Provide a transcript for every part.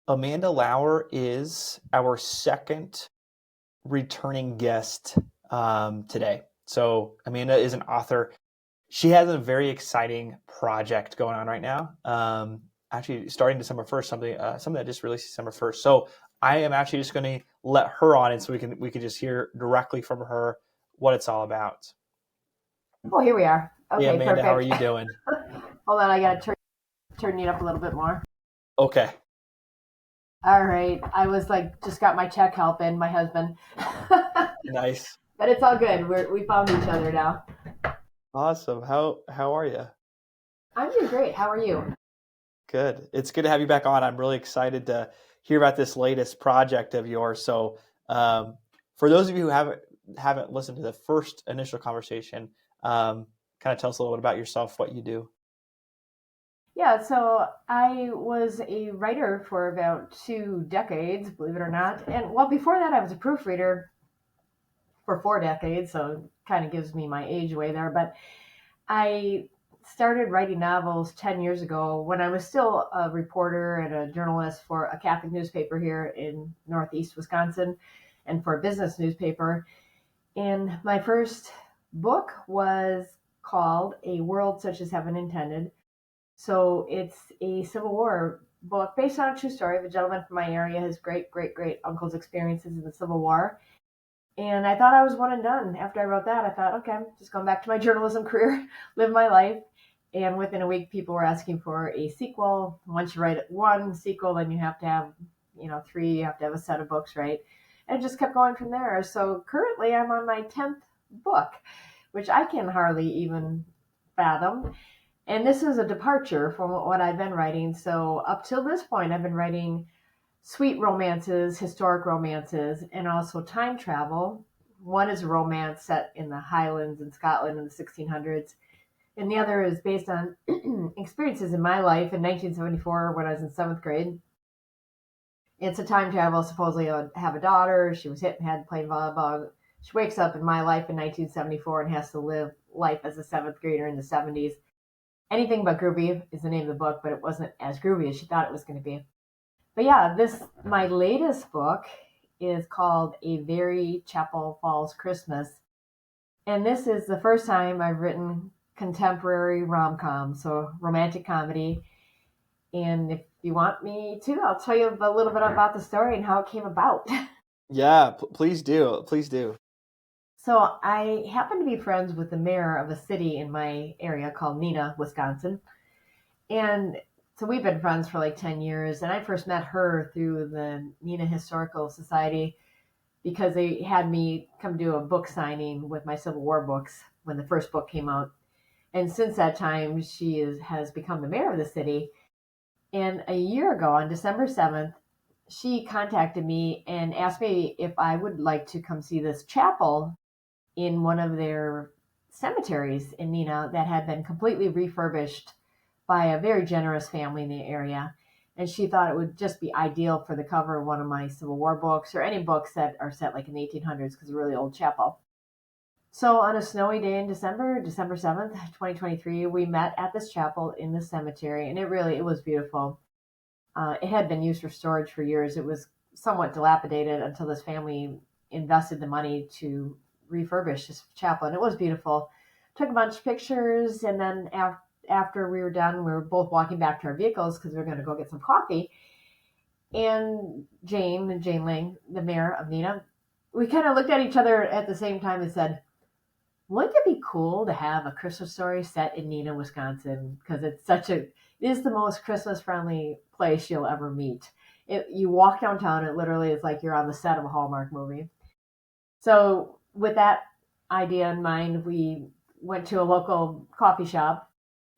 Amanda Lauer is our second returning guest today. So Amanda is an author. She has a very exciting project going on right now. Actually, starting December 1st, something that just released December 1st. So I am actually just going to let her on it so we can just hear directly from her what it's all about. Oh, here we are. Hey Okay, Amanda, how are perfect. you doing? Hold on, I gotta turn it up a little bit more. Okay, All right, I was like, just got my check helping my husband, but nice, it's all good. We found each other now. awesome. How are you? I'm doing great. How are you? Good. It's good to have you back on. I'm really excited to hear about this latest project of yours. So, um, for those of you who haven't listened to the first initial conversation, kind of tell us a little bit about yourself, what you do. Yeah, so I was a writer for about 2 decades, believe it or not. And well, before that, I was a proofreader for 4 decades, so kind of gives me my age away there. But I started writing novels 10 years ago when I was still a reporter and a journalist for a Catholic newspaper here in Northeast Wisconsin and for a business newspaper. And my first book was called A World Such as Heaven Intended. So it's a Civil War book based on a true story of a gentleman from my area, his great great great uncle's experiences in the Civil War. And I thought I was one and done. After I wrote that, I thought, okay, I'm just going back to my journalism career, live my life. And within a week, people were asking for a sequel. Once you write one sequel, then you have to have, three, you have to have a set of books, right? And it just kept going from there. So currently, I'm on my 10th book, which I can hardly even fathom. And this is a departure from what I've been writing. So up till this point, I've been writing sweet romances, historic romances, and also time travel. One is a romance set in the Highlands in Scotland in the 1600s, and the other is based on experiences in my life in 1974 when I was in seventh grade. It's a time travel. Supposedly, I have a daughter. She was hit in the head playing volleyball. She wakes up in my life in 1974 and has to live life as a seventh grader in the 70s. Anything but groovy is the name of the book, but it wasn't as groovy as she thought it was going to be. But yeah, this my latest book is called A Very Chapel Falls Christmas. And this is the first time I've written contemporary rom-com, so romantic comedy. And if you want me to, I'll tell you a little bit about the story and how it came about. Yeah, please do. Please do. So I happen to be friends with the mayor of a city in my area called Neenah, Wisconsin. And so we've been friends for like 10 years. And I first met her through the Neenah Historical Society because they had me come do a book signing with my Civil War books when the first book came out. And since that time, has become the mayor of the city. And a year ago, on December 7th, she contacted me and asked me if I would like to come see this chapel in one of their cemeteries in Neenah that had been completely refurbished by a very generous family in the area. And she thought it would just be ideal for the cover of one of my Civil War books or any books that are set like in the 1800s because it's a really old chapel. So on a snowy day in December, December 7th, 2023, we met at this chapel in the cemetery, and it was beautiful. It had been used for storage for years. It was somewhat dilapidated until this family invested the money to refurbish this chapel, and it was beautiful. Took a bunch of pictures, and then after we were done, we were both walking back to our vehicles because we were going to go get some coffee. And Jane Lang, the mayor of Neenah, we kind of looked at each other at the same time and said, wouldn't it be cool to have a Christmas story set in Neenah, Wisconsin? Because it is the most Christmas friendly place you'll ever meet. You walk downtown, it literally is like you're on the set of a Hallmark movie. So with that idea in mind, we went to a local coffee shop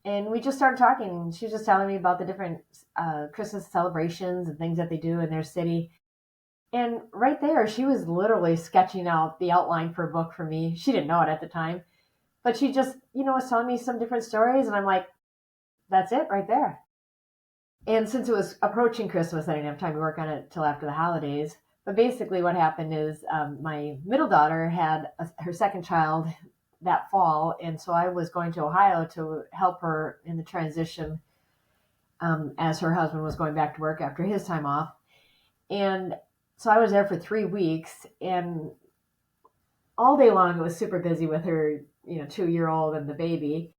and we just started talking. She was just telling me about the different Christmas celebrations and things that they do in their city. And right there, she was literally sketching out the outline for a book for me. She didn't know it at the time, but she just, was telling me some different stories. And I'm like, that's it right there. And since it was approaching Christmas, I didn't have time to work on it till after the holidays. But basically, what happened is my middle daughter had her second child that fall. And so I was going to Ohio to help her in the transition as her husband was going back to work after his time off. And so I was there for 3 weeks, and all day long it was super busy with her, 2-year old and the baby.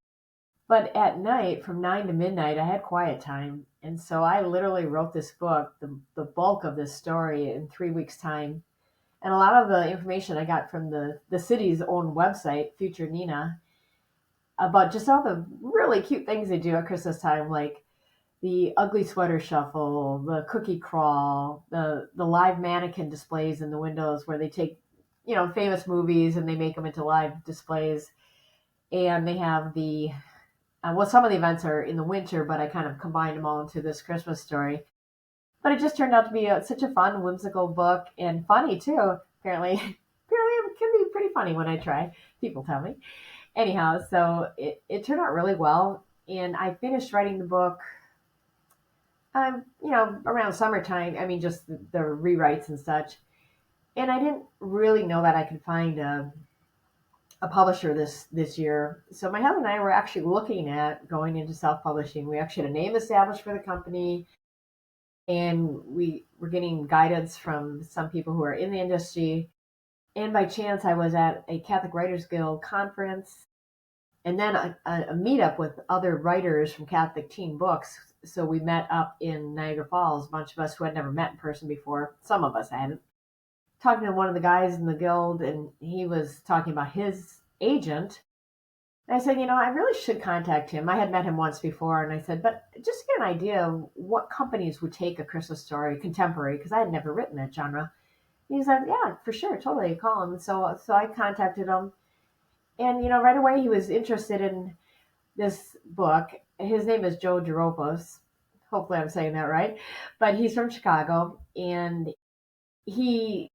But at night, from 9 to midnight, I had quiet time. And so I literally wrote this book, the bulk of this story, in 3 weeks' time. And a lot of the information I got from the city's own website, Future Nina, about just all the really cute things they do at Christmas time, like the ugly sweater shuffle, the cookie crawl, the live mannequin displays in the windows where they take, famous movies and they make them into live displays. And they have some of the events are in the winter, but I kind of combined them all into this Christmas story. But it just turned out to be such a fun, whimsical book, and funny too. Apparently, apparently it can be pretty funny when I try. People tell me. Anyhow, so it turned out really well, and I finished writing the book. Around summertime. I mean, just the rewrites and such. And I didn't really know that I could find a publisher this year. So my husband and I were actually looking at going into self-publishing. We actually had a name established for the company, and we were getting guidance from some people who are in the industry. And by chance, I was at a Catholic Writers Guild conference, and then a meetup with other writers from Catholic teen books. So we met up in Niagara Falls, a bunch of us who had never met in person before. Some of us hadn't. Talking to one of the guys in the guild, and he was talking about his agent. And I said, I really should contact him. I had met him once before, and I said, but just to get an idea of what companies would take a Christmas story, contemporary, because I had never written that genre. And he said, yeah, for sure, totally, call him. So I contacted him, and right away he was interested in this book. His name is Joe Geropos. Hopefully I'm saying that right. But he's from Chicago, and he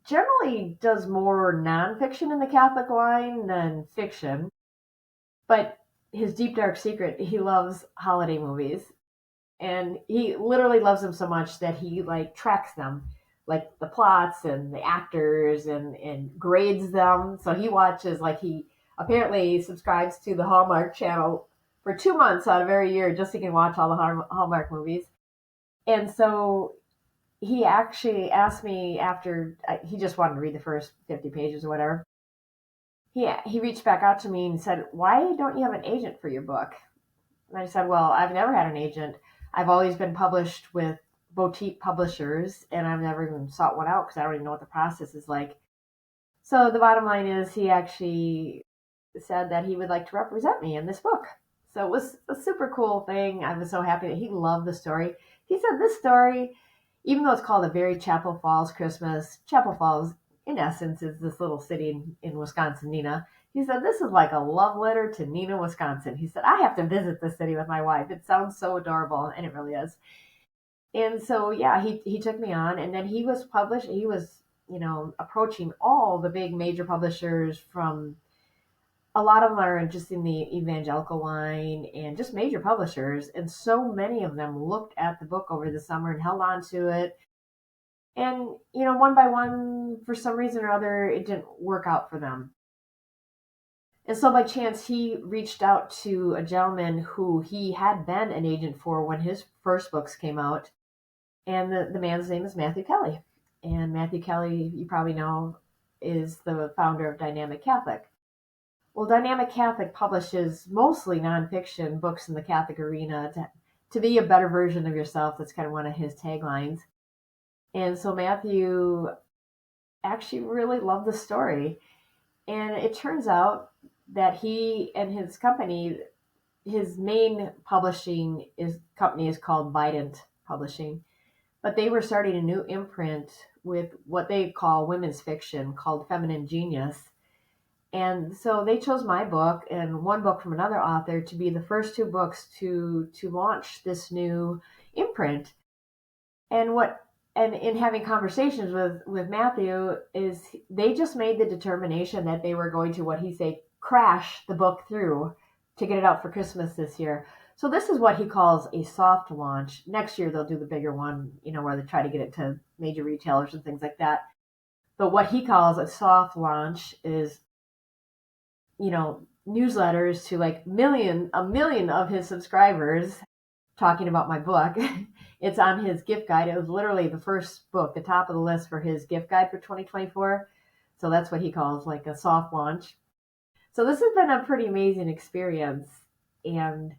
generally does more nonfiction in the Catholic line than fiction. But his deep dark secret, he loves holiday movies. And he literally loves them so much that he tracks them, like the plots and the actors, and grades them. So he watches, he apparently subscribes to the Hallmark channel for 2 months out of every year just so he can watch all the Hallmark movies. And so he actually asked me after he just wanted to read the first 50 pages or whatever. He reached back out to me and said, "Why don't you have an agent for your book?" And I said, "Well, I've never had an agent. I've always been published with boutique publishers, and I've never even sought one out because I don't even know what the process is like." So the bottom line is he actually said that he would like to represent me in this book. So it was a super cool thing. I was so happy that he loved the story. He said this story, even though it's called A Very Chapel Falls Christmas, Chapel Falls, in essence, is this little city in Wisconsin, Neenah. He said, this is like a love letter to Neenah, Wisconsin. He said, I have to visit this city with my wife. It sounds so adorable, and it really is. And so, yeah, he took me on, and then he was published. He was, approaching all the big major publishers. From a lot of them are just in the evangelical line and just major publishers. And so many of them looked at the book over the summer and held on to it. And, one by one, for some reason or other, it didn't work out for them. And so by chance, he reached out to a gentleman who he had been an agent for when his first books came out. And the man's name is Matthew Kelly. And Matthew Kelly, you probably know, is the founder of Dynamic Catholic. Well, Dynamic Catholic publishes mostly nonfiction books in the Catholic arena to be a better version of yourself. That's kind of one of his taglines. And so Matthew actually really loved the story. And it turns out that he and his company, his main publishing company is called Vidant Publishing. But they were starting a new imprint with what they call women's fiction called Feminine Genius. And so they chose my book and one book from another author to be the first two books to launch this new imprint. And in having conversations with Matthew, is they just made the determination that they were going to, what he say, crash the book through to get it out for Christmas this year. So this is what he calls a soft launch. Next year they'll do the bigger one, where they try to get it to major retailers and things like that. But what he calls a soft launch is, newsletters to a million of his subscribers talking about my book It's on his gift guide. It was literally the first book, the top of the list for his gift guide for 2024. So that's what he calls like a soft launch. So this has been a pretty amazing experience. And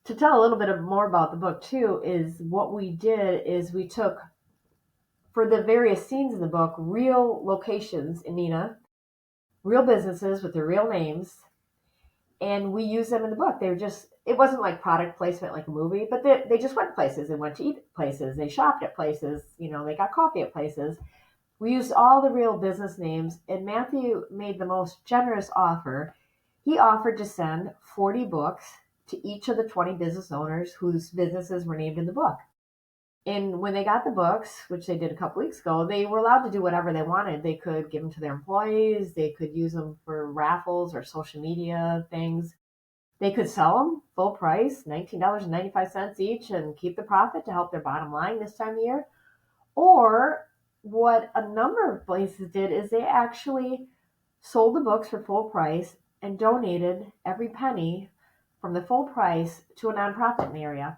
to tell a little bit more about the book too, is what we did is we took, for the various scenes in the book, real locations in Neenah, real businesses with their real names, and we used them in the book. They were just, it wasn't like product placement like a movie, but they just went places and went to eat places. They shopped at places, they got coffee at places. We used all the real business names, and Matthew made the most generous offer. He offered to send 40 books to each of the 20 business owners whose businesses were named in the book. And when they got the books, which they did a couple weeks ago, they were allowed to do whatever they wanted. They could give them to their employees. They could use them for raffles or social media things. They could sell them full price, $19.95 each, and keep the profit to help their bottom line this time of year. Or what a number of places did is they actually sold the books for full price and donated every penny from the full price to a nonprofit in the area.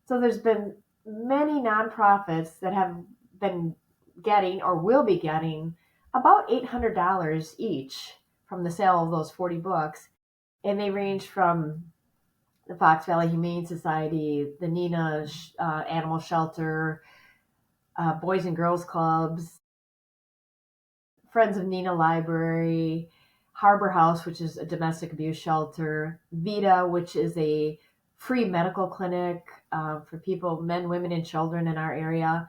So there's been many nonprofits that have been getting or will be getting about $800 each from the sale of those 40 books. And they range from the Fox Valley Humane Society, the Neenah Animal Shelter, Boys and Girls Clubs, Friends of Neenah Library, Harbor House, which is a domestic abuse shelter, Vita, which is a free medical clinic for people, men, women, and children in our area.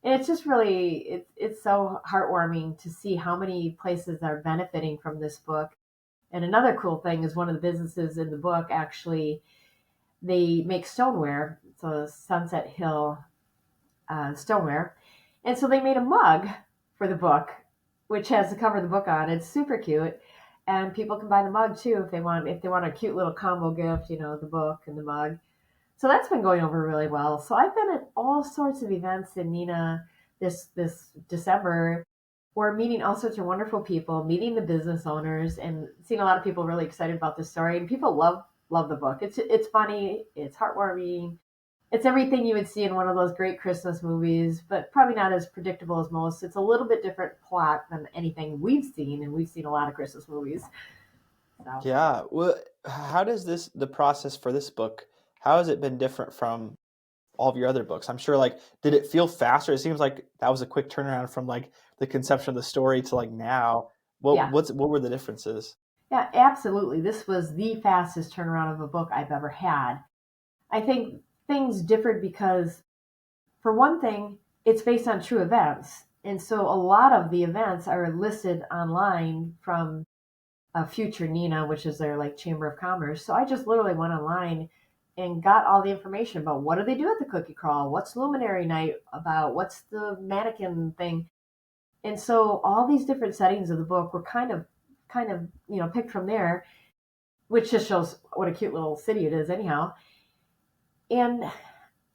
And it's just really, it's so heartwarming to see how many places are benefiting from this book. And another cool thing is one of the businesses in the book, actually, they make stoneware. So Sunset Hill stoneware. And so they made a mug for the book, which has the cover of the book on. It's super cute. And people can buy the mug too if they want a cute little combo gift, the book and the mug. So that's been going over really well. So I've been at all sorts of events in Neenah this December. We're meeting all sorts of wonderful people, meeting the business owners, and seeing a lot of people really excited about the story. And people love the book. It's funny, it's heartwarming, it's everything you would see in one of those great Christmas movies, but probably not as predictable as most. It's a little bit different plot than anything we've seen, and we've seen a lot of Christmas movies. So Yeah. Well, how does the process for this book, how has it been different from all of your other books? I'm sure, like, did it feel faster? It seems like that was a quick turnaround from like the conception of the story to like now. yeah, What were the differences? yeah, absolutely. This was the fastest turnaround of a book I've ever had. I think things differed because, for one thing, it's based on true events. And so a lot of the events are listed online from Future Neenah, which is their like Chamber of Commerce. So I just literally went online and got all the information about what do they do at the cookie crawl, what's Luminary Night about, what's the mannequin thing. And so all these different settings of the book were kind of picked from there, which just shows what a cute little city it is anyhow. And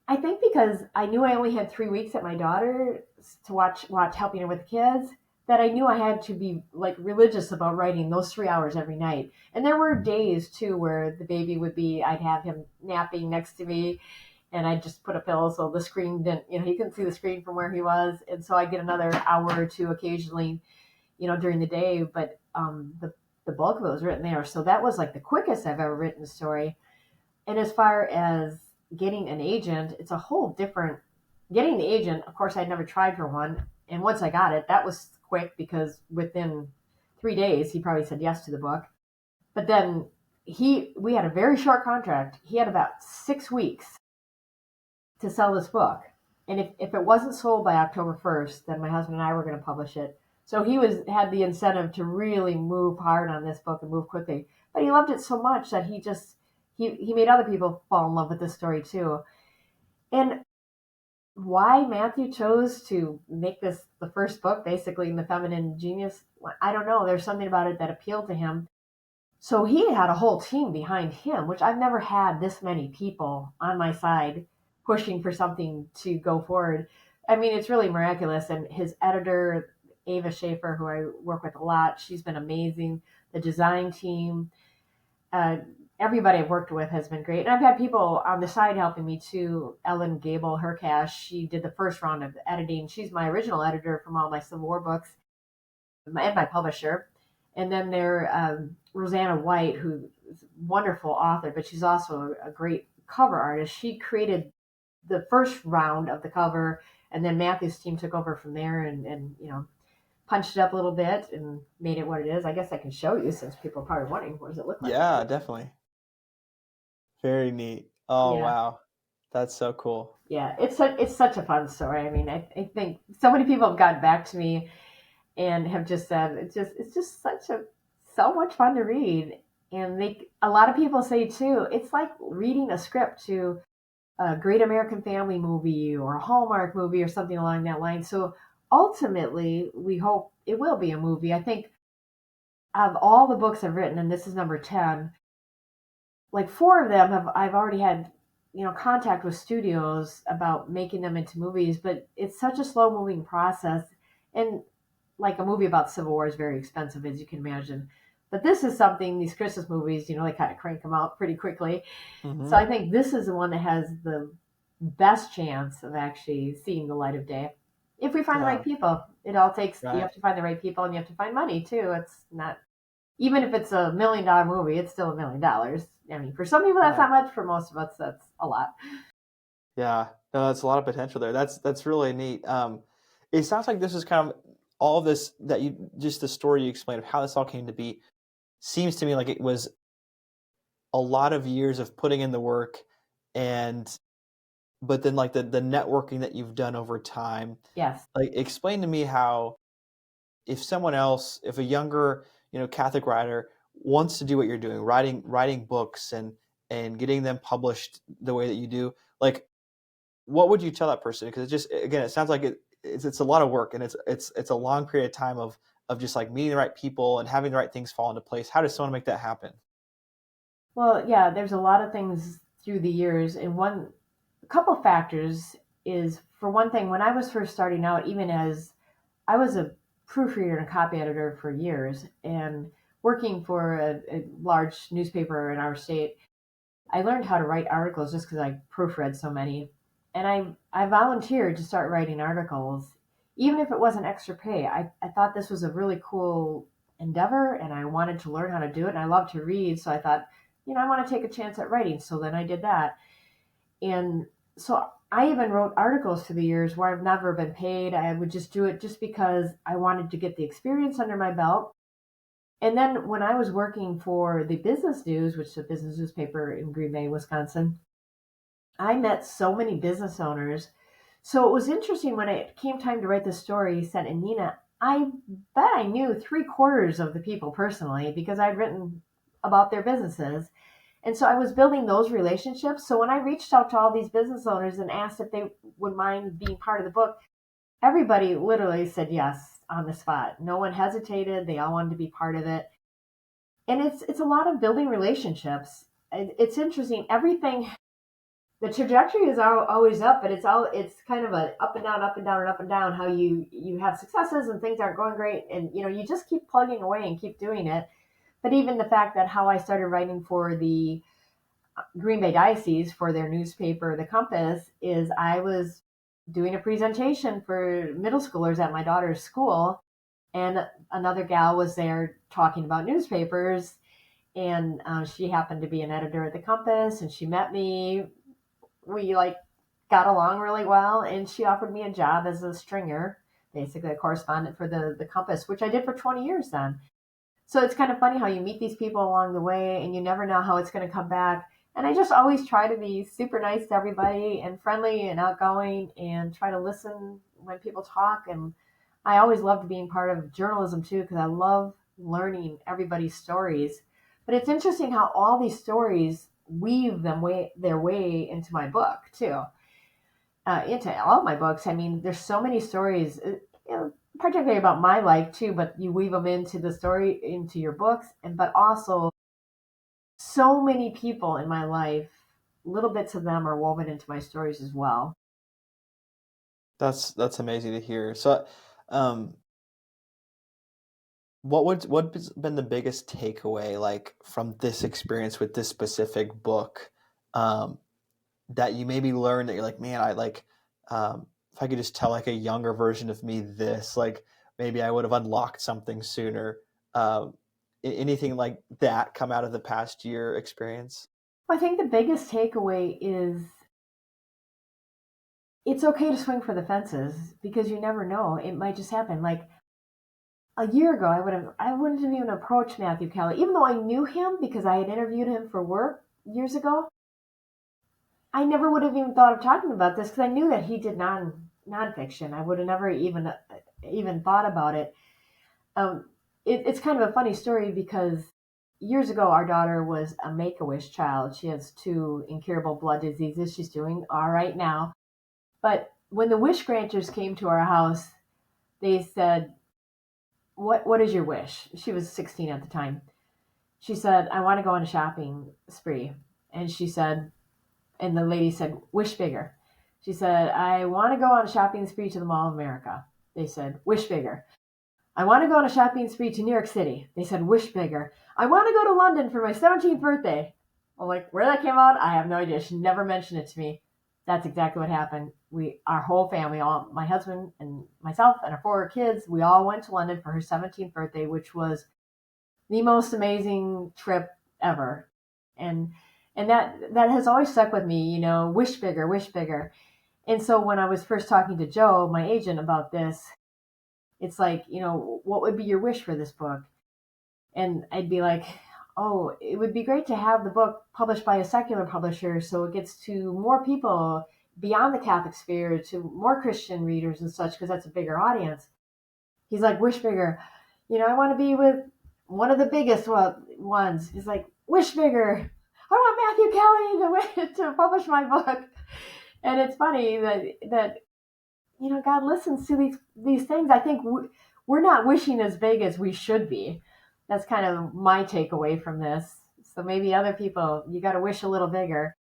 I think because I knew I only had 3 weeks at my daughter to watch helping her with the kids, that I knew I had to be like religious about writing those 3 hours every night. And there were days too where the baby I'd have him napping next to me, and I'd just put a pillow so the screen didn't, he couldn't see the screen from where he was. And so I'd get another hour or two occasionally, during the day. But the bulk of it was written there. So that was like the quickest I've ever written a story. And as far as getting an agent, it's a whole different. Getting the agent, of course, I'd never tried for one. And once I got it, that was quick because within 3 days, he probably said yes to the book. But then we had a very short contract. He had about 6 weeks to sell this book. And if it wasn't sold by October 1st, then my husband and I were going to publish it. So he had the incentive to really move hard on this book and move quickly. But he loved it so much that he made other people fall in love with this story too. And why Matthew chose to make this the first book, basically in the feminine genius, I don't know. There's something about it that appealed to him. So he had a whole team behind him, which I've never had this many people on my side pushing for something to go forward. I mean, it's really miraculous. And his editor, Ava Schaefer, who I work with a lot, she's been amazing. The design team, everybody I've worked with has been great. And I've had people on the side helping me too. Ellen Gable Hercash, she did the first round of editing. She's my original editor from all my Civil War books and my publisher. And then there, Rosanna White, who is a wonderful author, but she's also a great cover artist. She created the first round of the cover, and then Matthew's team took over from there and punched it up a little bit and made it what it is. I guess I can show you since people are probably wondering what does it look like. Yeah, definitely. Very neat. Oh, Yeah. wow. That's so cool. Yeah, it's such a fun story. I mean, I think so many people have gotten back to me and have just said it's just so much fun to read. And they a lot of people say too, it's like reading a script to a Great American Family movie or a Hallmark movie or something along that line. So ultimately, we hope it will be a movie. I think of all the books I've written, and this is number 10, like four of them have I've already had contact with studios about making them into movies, but it's such a slow moving process. And like a movie about Civil War is very expensive, as you can imagine. But this is something, these Christmas movies, they kind of crank them out pretty quickly. So Hmm. I think this is the one that has the best chance of actually seeing the light of day. If we find the right Yeah, people, it all takes, you right. have to find the right people and you have to find money too. It's not, even if it's $1 million movie, it's still $1 million. I mean, for some people that's Right. not much. For most of us, that's a lot. Yeah. No, that's a lot of potential there. That's really neat. It sounds like this is kind of all of this that you just the story you explained of how this all came to be seems to me like it was a lot of years of putting in the work and but then like the networking that you've done over time. Yes. Like explain to me how if a younger, Catholic writer wants to do what you're doing, writing books and getting them published the way that you do, like what would you tell that person? Because it just again, it sounds like it's a lot of work and it's a long period of time of just like meeting the right people and having the right things fall into place. How does someone make that happen? Well, yeah, there's a lot of things through the years, and a couple factors is, for one thing, when I was first starting out, even as I was a proofreader and a copy editor for years, and working for a large newspaper in our state, I learned how to write articles just because I proofread so many. And I volunteered to start writing articles, even if it wasn't extra pay. I thought this was a really cool endeavor and I wanted to learn how to do it. And I love to read. So I thought, I want to take a chance at writing. So then I did that. And so I even wrote articles through the years where I've never been paid. I would just do it just because I wanted to get the experience under my belt. And then when I was working for the Business News, which is a business newspaper in Green Bay, Wisconsin, I met so many business owners. So it was interesting when it came time to write the story set in Nina. I bet I knew three-quarters of the people personally because I'd written about their businesses. And so I was building those relationships. So when I reached out to all these business owners and asked if they would mind being part of the book, everybody literally said yes on the spot. No one hesitated. They all wanted to be part of it. And it's a lot of building relationships. It's interesting. Everything, the trajectory is always up, but it's kind of a up and down, up and down, and up and down. How you have successes and things aren't going great, and you just keep plugging away and keep doing it. But even the fact that how I started writing for the Green Bay Diocese for their newspaper, The Compass, is I was doing a presentation for middle schoolers at my daughter's school, and another gal was there talking about newspapers, and she happened to be an editor at The Compass, and she met me. We like got along really well, and she offered me a job as a stringer, basically a correspondent for the Compass, which I did for 20 years then. So it's kind of funny how you meet these people along the way and you never know how it's going to come back. And I just always try to be super nice to everybody and friendly and outgoing and try to listen when people talk. And I always loved being part of journalism too because I love learning everybody's stories. But it's interesting how all these stories weave their way into my book too, into all my books. I mean, there's so many stories, particularly about my life too, but you weave them into the story, into your books, and but also so many people in my life, little bits of them are woven into my stories as well. That's amazing to hear. So, um, What's been the biggest takeaway like from this experience with this specific book, um, that you maybe learned that you're like, man, I like, if I could just tell like a younger version of me this, like maybe I would have unlocked something sooner. Um, anything like that come out of the past year experience? I think the biggest takeaway is it's okay to swing for the fences because you never know. It might just happen. Like a year ago, I wouldn't have even approached Matthew Kelly, even though I knew him because I had interviewed him for work years ago. I never would have even thought of talking about this because I knew that he did nonfiction. I would have never even thought about it. Um, it's kind of a funny story because years ago, our daughter was a Make a Wish child. She has two incurable blood diseases. She's doing all right now. But when the wish granters came to our house, they said, what is your wish? She was 16 at the time. She said, I want to go on a shopping spree. And she said, and the lady said, wish bigger. She said, I want to go on a shopping spree to the Mall of America. They said, wish bigger. I want to go on a shopping spree to New York City. They said, wish bigger. I want to go to London for my 17th birthday. I'm like, where that came out, I have no idea. She never mentioned it to me. That's exactly what happened. Our whole family, all my husband and myself and our four kids, we all went to London for her 17th birthday, which was the most amazing trip ever. And that has always stuck with me, wish bigger, wish bigger. And so when I was first talking to Joe, my agent, about this, it's like, what would be your wish for this book? And I'd be like, oh, it would be great to have the book published by a secular publisher so it gets to more people beyond the Catholic sphere, to more Christian readers and such, because that's a bigger audience. He's like, wish bigger. I want to be with one of the biggest ones. He's like, wish bigger. I want Matthew Kelly to publish my book. And it's funny that God listens to these things. I think we're not wishing as big as we should be. That's kind of my takeaway from this. So maybe other people, you got to wish a little bigger.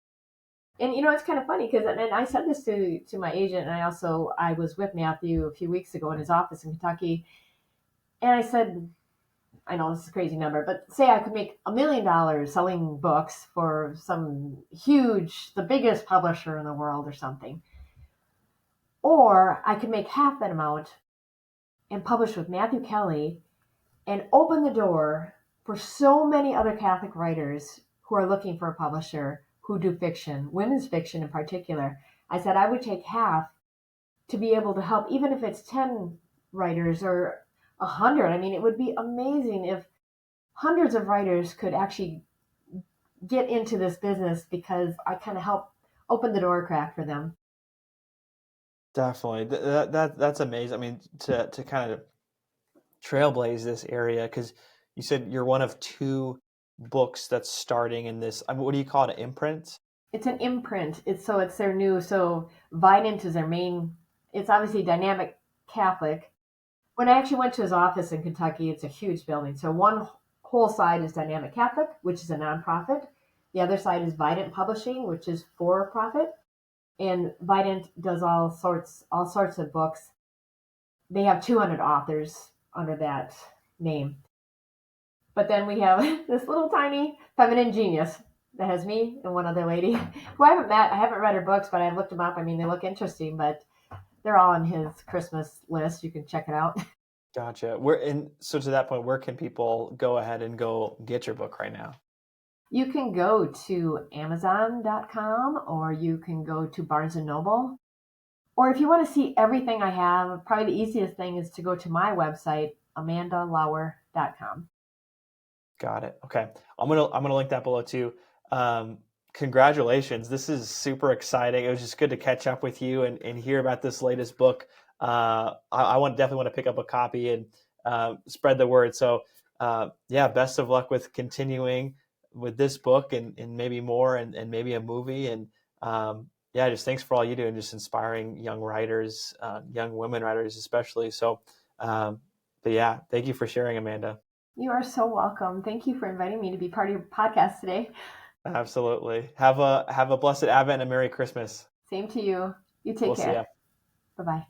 And it's kind of funny because, and I said this to my agent, and I was with Matthew a few weeks ago in his office in Kentucky, and I said, I know this is a crazy number, but say I could make $1 million selling books for some huge, the biggest publisher in the world or something. Or I could make half that amount and publish with Matthew Kelly and open the door for so many other Catholic writers who are looking for a publisher who do fiction, women's fiction in particular. I said I would take half to be able to help, even if it's 10 writers or 100. I mean, it would be amazing if hundreds of writers could actually get into this business because I kind of help open the door crack for them. Definitely. That's amazing. I mean, to kind of trailblaze this area, because you said you're one of two books that's starting in this. I mean, what do you call it? An imprint? It's an imprint. It's their new. So Vidant is their main. It's obviously Dynamic Catholic. When I actually went to his office in Kentucky, it's a huge building. So one whole side is Dynamic Catholic, which is a nonprofit. The other side is Vidant Publishing, which is for profit. And Vidant does all sorts of books. They have 200 authors under that name. But then we have this little tiny feminine genius that has me and one other lady who I haven't met. I haven't read her books, but I looked them up. I mean, they look interesting, but they're all on his Christmas list. You can check it out. Gotcha. So to that point, where can people go ahead and go get your book right now? You can go to Amazon.com or you can go to Barnes and Noble. Or if you want to see everything I have, probably the easiest thing is to go to my website, amandalauer.com. Got it. Okay. I'm gonna link that below too. Congratulations. This is super exciting. It was just good to catch up with you and hear about this latest book. I definitely want to pick up a copy and spread the word. So yeah, best of luck with continuing with this book and maybe more and maybe a movie. And yeah, just thanks for all you do and just inspiring young writers, young women writers especially. So but yeah, thank you for sharing, Amanda. You are so welcome. Thank you for inviting me to be part of your podcast today. Absolutely. Have a blessed Advent and a Merry Christmas. Same to you. You take We'll see care. ya. Bye bye.